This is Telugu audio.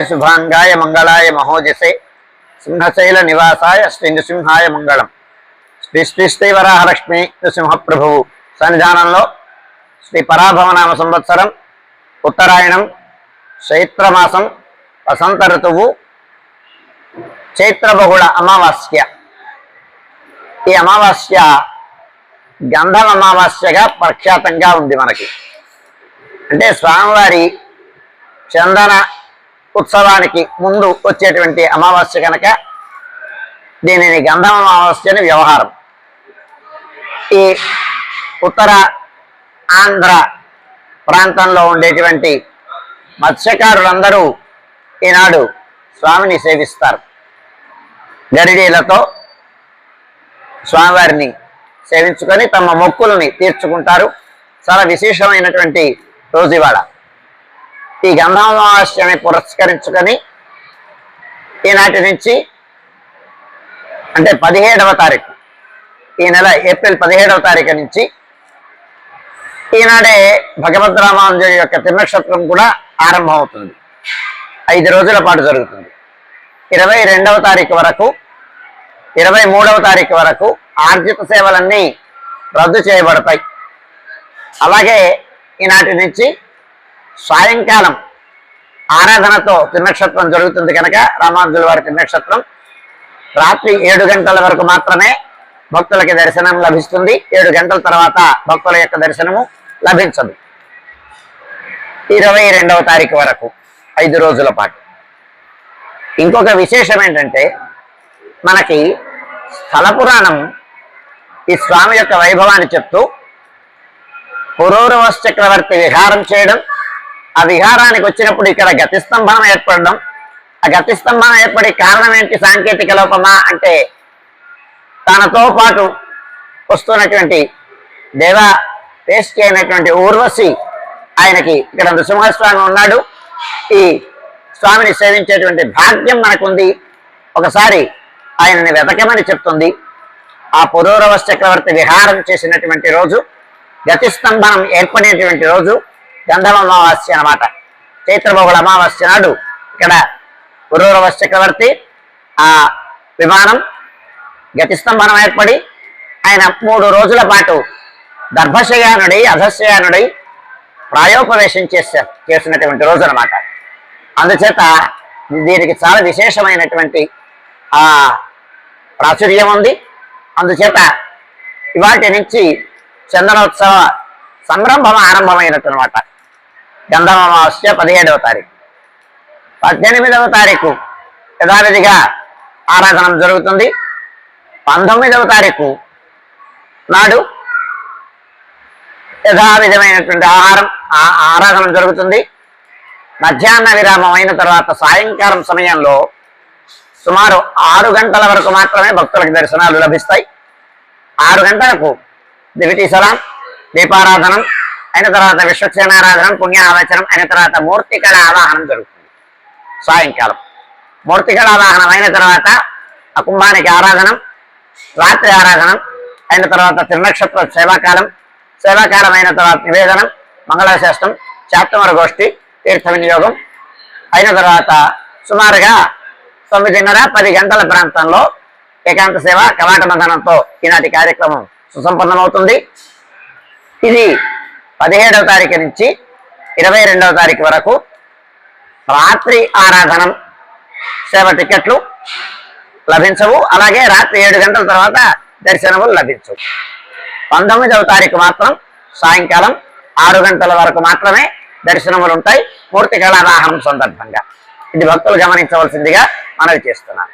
शुभांगाय मंगलाय महोजसे सिंहशैल निवासाय श्री नृसिंहाय मंगलम। श्री श्री श्री वराहलक्ष्मी नृसिंह प्रभु सन्निधाనంలో श्री पराभवनाम संवत्सरम उत्तरायणम चैत्रमासम वसंत ऋतुవు चैत्रबहुళ అమావాస్య। ఈ అమావాస్య గంధం అమావాస్యగా ప్రఖ్యాతంగా ఉంది మనకి। అంటే స్వామివారి చందన ఉత్సవానికి ముందు వచ్చేటువంటి అమావాస్య కనుక దీనిని గంధం అమావాస్య అని వ్యవహారం। ఈ ఉత్తర ఆంధ్ర ప్రాంతంలో ఉండేటువంటి మత్స్యకారులందరూ ఈనాడు స్వామిని సేవిస్తారు। గరిడీలతో స్వామివారిని సేవించుకొని తమ మొక్కులని తీర్చుకుంటారు। చాలా విశేషమైనటువంటి రోజు ఇవాళ। ఈ గంధం అమావాస్యని పురస్కరించుకొని ఈనాటి నుంచి అంటే 17వ తారీఖు, ఈ నెల ఏప్రిల్ 17వ తారీఖు నుంచి ఈనాడే భగవద్రామానుజుడి యొక్క తిరునక్షత్రం కూడా ఆరంభమవుతుంది। 5 రోజుల పాటు జరుగుతుంది। 22వ తారీఖు వరకు 23వ తారీఖు వరకు ఆర్జిత సేవలన్నీ రద్దు చేయబడతాయి। అలాగే ఈనాటి నుంచి సాయంకాలం ఆరాధనతో తిరునక్షత్రం జరుగుతుంది కనుక రామానుజుల వారి తిరునక్షత్రం రాత్రి 7 గంటల వరకు మాత్రమే భక్తులకి దర్శనం లభిస్తుంది। 7 గంటల తర్వాత భక్తుల యొక్క దర్శనము లభించదు। 22వ తారీఖు వరకు 5 రోజుల పాటు। ఇంకొక విశేషం ఏంటంటే మనకి స్థల పురాణం ఈ స్వామి యొక్క వైభవాన్ని చెప్తూ పురూరవస్ చక్రవర్తి విహారం చేయడం, ఆ విహారానికి వచ్చినప్పుడు ఇక్కడ గతిస్తంభనం ఏర్పడడం, ఆ గతిస్తంభనం ఏర్పడే కారణం ఏంటి, సాంకేతిక లోపమా అంటే తనతో పాటు వస్తున్నటువంటి దేవపేష్టి అయినటువంటి ఊర్వశి ఆయనకి ఇక్కడ నృసింహస్వామి ఉన్నాడు, ఈ స్వామిని సేవించేటువంటి భాగ్యం మనకుంది, ఒకసారి ఆయనని వెతకమని చెప్తుంది। ఆ పురూరవస్ చక్రవర్తి విహారం చేసినటువంటి రోజు, గతిస్తంభనం ఏర్పడినటువంటి రోజు గంధం అమావాస్య అన్నమాట। చైత్రబహుళ అమావాస్య నాడు ఇక్కడ పురూరవస్ చక్రవర్తి ఆ విమానం గతిస్తంభనం ఏర్పడి ఆయన 3 రోజుల పాటు దర్భశయానుడై అధశయానుడై ప్రాయోపవేశం చేసినటువంటి రోజు అన్నమాట। అందుచేత దీనికి చాలా విశేషమైనటువంటి ప్రాచుర్యం ఉంది। అందుచేత ఇవాటి నుంచి చందనోత్సవ సంరంభం ఆరంభమైనట్టు గంధం అమావాస్య 17వ తారీఖు। 18వ తారీఖు యథావిధిగా ఆరాధన జరుగుతుంది। 19వ తారీఖు నాడు యథావిధమైనటువంటి ఆరాధన జరుగుతుంది। మధ్యాహ్న విరామం అయిన తర్వాత సాయంకాలం సమయంలో సుమారు 6 గంటల వరకు మాత్రమే భక్తులకు దర్శనాలు లభిస్తాయి। 6 గంటలకు దివిటీ సలాం, దీపారాధనం అయిన తర్వాత విశ్వక్సేనారాధనం, పుణ్యావచనం అయిన తర్వాత మూర్తికళ ఆవాహనం జరుగుతుంది। సాయంకాలం మూర్తికళ ఆవాహనం అయిన తర్వాత ఆ కుంభానికి ఆరాధనం, రాత్రి ఆరాధనం అయిన తర్వాత తిరునక్షత్ర సేవాకాలం అయిన తర్వాత నివేదనం, మంగళాశాస్త్రం, చాప్తమర గోష్ఠి, తీర్థ వినియోగం అయిన తర్వాత సుమారుగా 9:30-10 గంటల ప్రాంతంలో ఏకాంత సేవ కవాట మదనంతో ఈనాటి కార్యక్రమం సుసంపన్నమవుతుంది। ఇది 17వ తారీఖు నుంచి 22వ తారీఖు వరకు రాత్రి ఆరాధనం సేవ టికెట్లు లభించవు, అలాగే రాత్రి 7 గంటల తర్వాత దర్శనములు లభించవు। 19వ తారీఖు మాత్రం సాయంకాలం 6 గంటల వరకు మాత్రమే దర్శనములు ఉంటాయి మూర్తి కళావాహనం సందర్భంగా। ఇది భక్తులు గమనించవలసిందిగా మనవి చేస్తున్నాను।